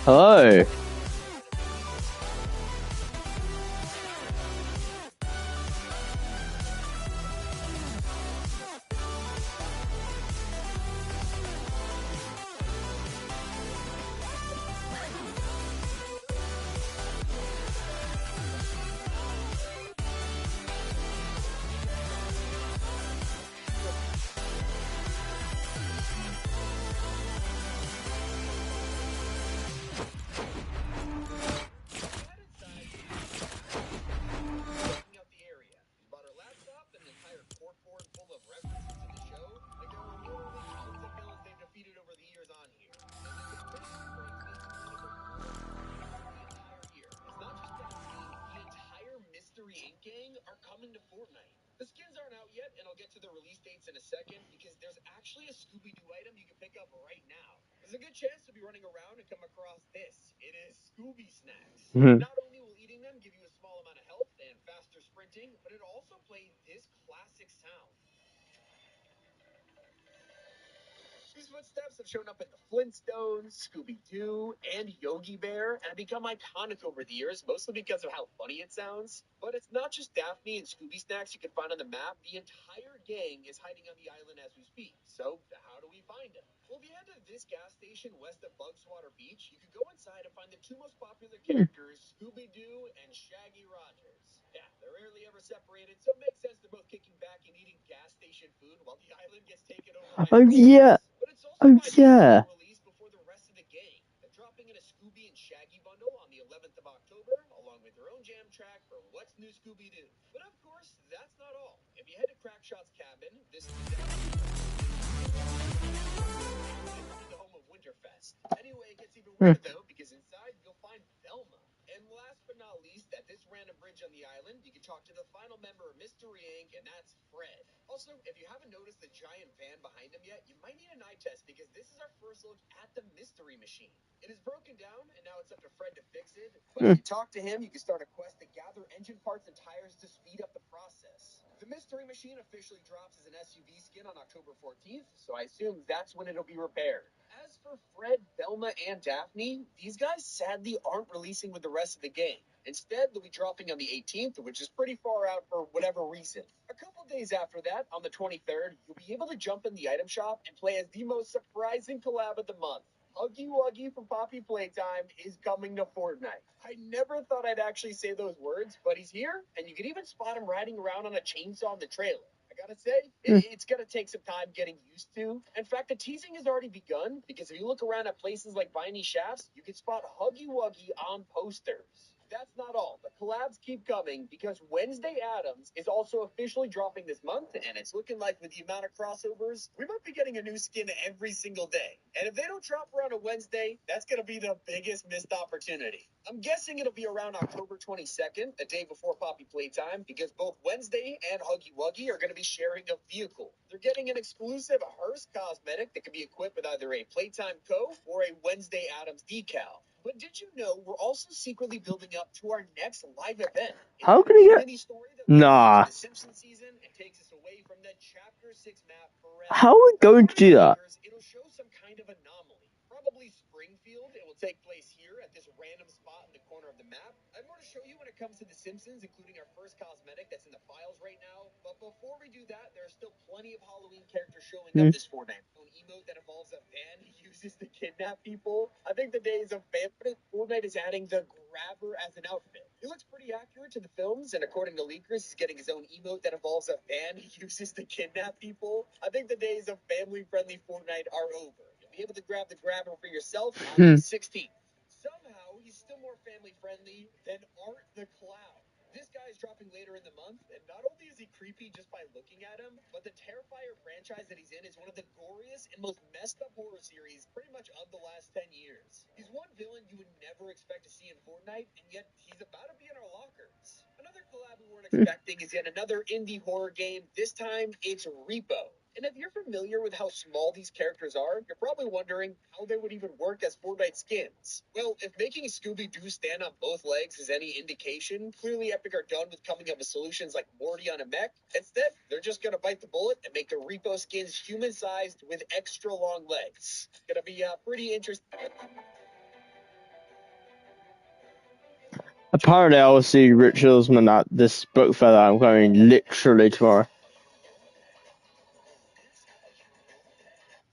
Hello. Mhm. Oh yeah. Oh yeah. Hmm. Hmm. How can you get? Nah. How are we going to do that? Hmm. Hmm. Hmm. Apparently, I will see Rich Hillsman at this book fair that I'm going literally tomorrow.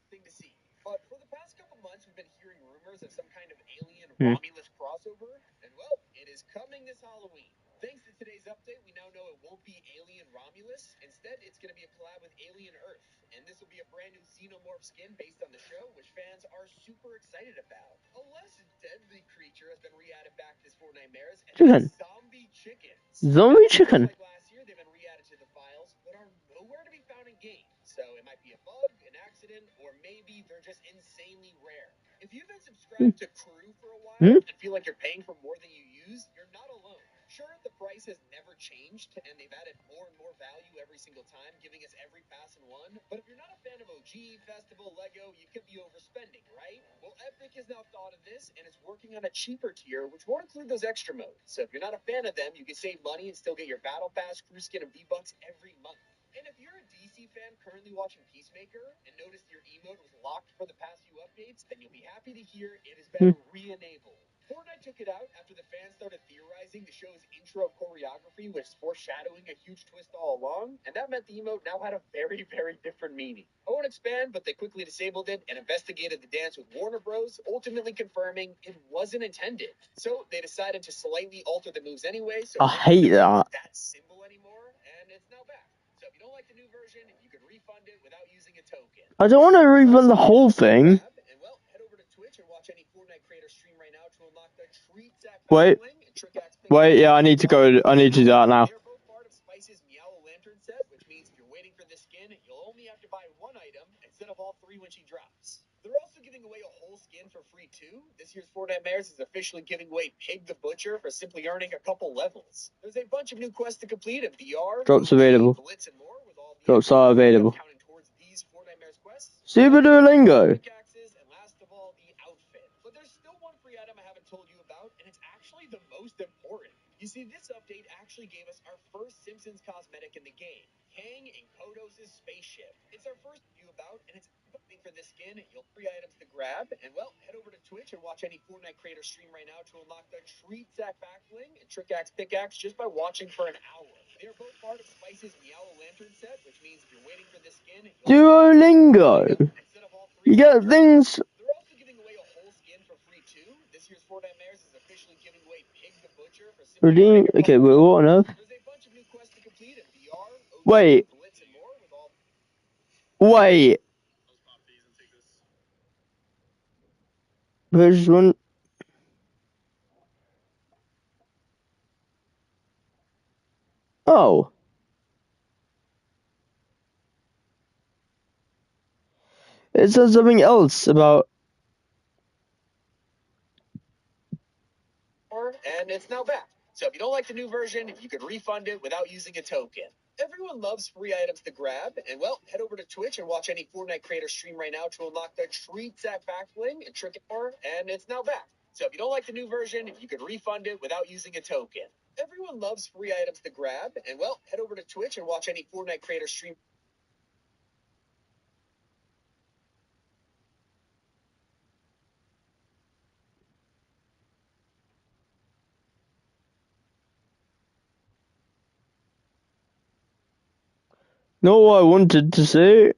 Thing to see. But for the past couple months, we've been hearing rumors of some kind of alien Romulus crossover, and well, it is coming this Halloween. Thanks to today's update, we now know it won't be Alien Romulus. Instead, it's going to be a collab with Alien Earth, and this will be a brand new xenomorph skin based on the show, which fans are super excited about. A less deadly creature has been re-added back this Fortnitemares, and it's zombie chickens. Zombie chicken. Like last year, they've been re-added to the files, but are nowhere to be found in game. So it might be a bug, an accident, or maybe they're just insanely rare. If you've been subscribed to Crew for a while and feel like you're paying for more than you use, you're not alone. Sure, the price has never changed, and they've added more and more value every single time, giving us every pass in one. But if you're not a fan of OG, Festival, Lego, you could be overspending, right? Well, Epic has now thought of this, and it's working on a cheaper tier, which won't include those extra modes. So if you're not a fan of them, you can save money and still get your Battle Pass, Crew Skin, and V-Bucks every month. And if you're a DC fan currently watching Peacemaker and noticed your emote was locked for the past few updates, then you'll be happy to hear it has been re-enabled. Fortnite took it out after the fans started theorizing the show's intro choreography was foreshadowing a huge twist all along, and that meant the emote now had a very, very different meaning. I won't expand, but they quickly disabled it and investigated the dance with Warner Bros., ultimately confirming it wasn't intended. So they decided to slightly alter the moves anyway, so I hate that. that symbol anymore, and it's now back. So if you don't like the new version, you can refund it without using a token. I don't want to refund the whole thing. And well, head over to Twitch and watch any Fortnite creator stream right now to unlock the treat sack Wait, yeah, I need to go. I need to do that now. They're both part of Spice's Meow Lantern set, which means if you're waiting for this skin, you'll only have to buy one item instead of all three when she drops. They're also giving away a whole skin for free too. This year's Fortnitemares is officially giving away Pig the Butcher for simply earning a couple levels. There's a bunch of new quests to complete in VR, Drops available. Blitz, and more, with all the Drops are available. counting towards these Fortnitemares quests. Super Duolingo. Pickaxes, and last of all, the outfit. But there's still one free item I haven't told you about, and it's actually the most important. You see, this update actually gave us our first Simpsons cosmetic in the game, Kang and Kodos' spaceship. It's our first view about, and it's voting for this skin. You'll have 3 items to grab, and well, head over to Twitch and watch any Fortnite creator stream right now to unlock the Treat Sack Backbling and Trickaxe Pickaxe just by watching for an hour. They're both part of Spice's Meow Lantern set, which means if you're waiting for this skin, Duolingo. You get things. They're also giving away a whole skin for free too. This year's Fortnitemares is officially giving away Pig the Butcher for Redeem. Okay, wait, what on earth? There's a bunch of new quests to complete in VR, Wait. Blitz, and more with all. Wait. There's one. Oh. It says something else about. And it's now back. So if you don't like the new version, you could refund it without using a token. Everyone loves free items to grab, and well, head over to Twitch and watch any Fortnite creator stream right now to unlock the Treat Sack Backbling and Trick More, and it's now back. So if you don't like the new version, you could refund it without using a token. Everyone loves free items to grab, and well, head over to Twitch and watch any Fortnite creator stream. Not what I wanted to say,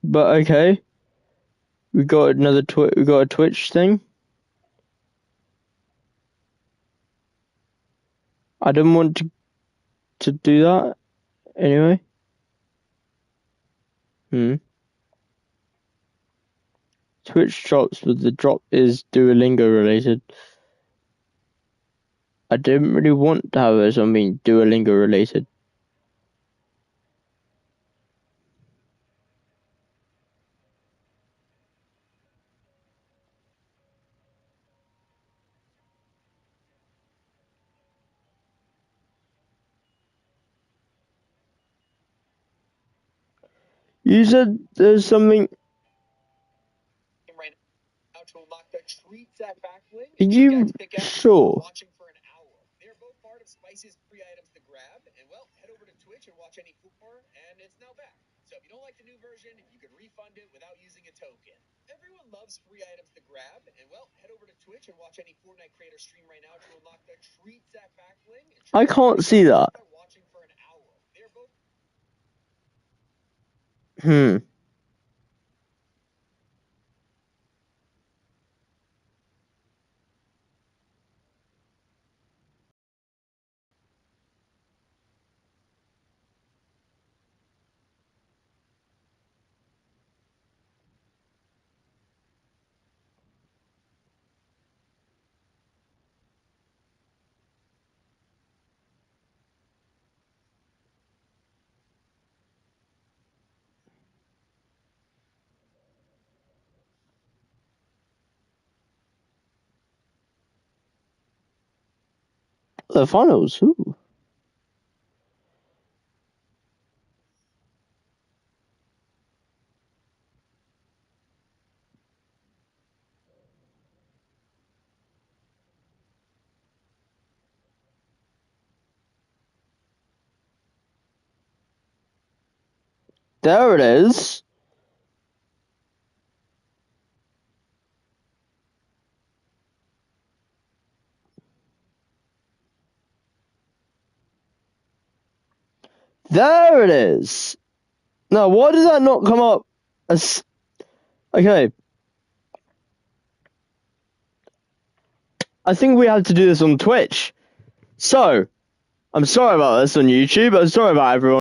but okay. We got another we got a Twitch thing. I didn't want to do that anyway. Twitch drops, but the drop is Duolingo related. I didn't really want to have something Duolingo related. You said there's something. Right now to unlock the Treat Sack Backbling. Are you sure? Watching for an hour. They're both part of Spice's free items to grab, and well, head over to Twitch and watch any and it's now back. So if you don't like the new version, you can refund it without using a token. Everyone loves free items to grab, and well, head over to Twitch and watch any Fortnite creator stream right now to unlock the Treat Zach backbling. I can't see that. Watching for an hour. They're both. The finals. Ooh. There it is. There it is. Now, why did that not come up as... Okay. I think we have to do this on Twitch. So, I'm sorry about this on YouTube. I'm sorry about everyone.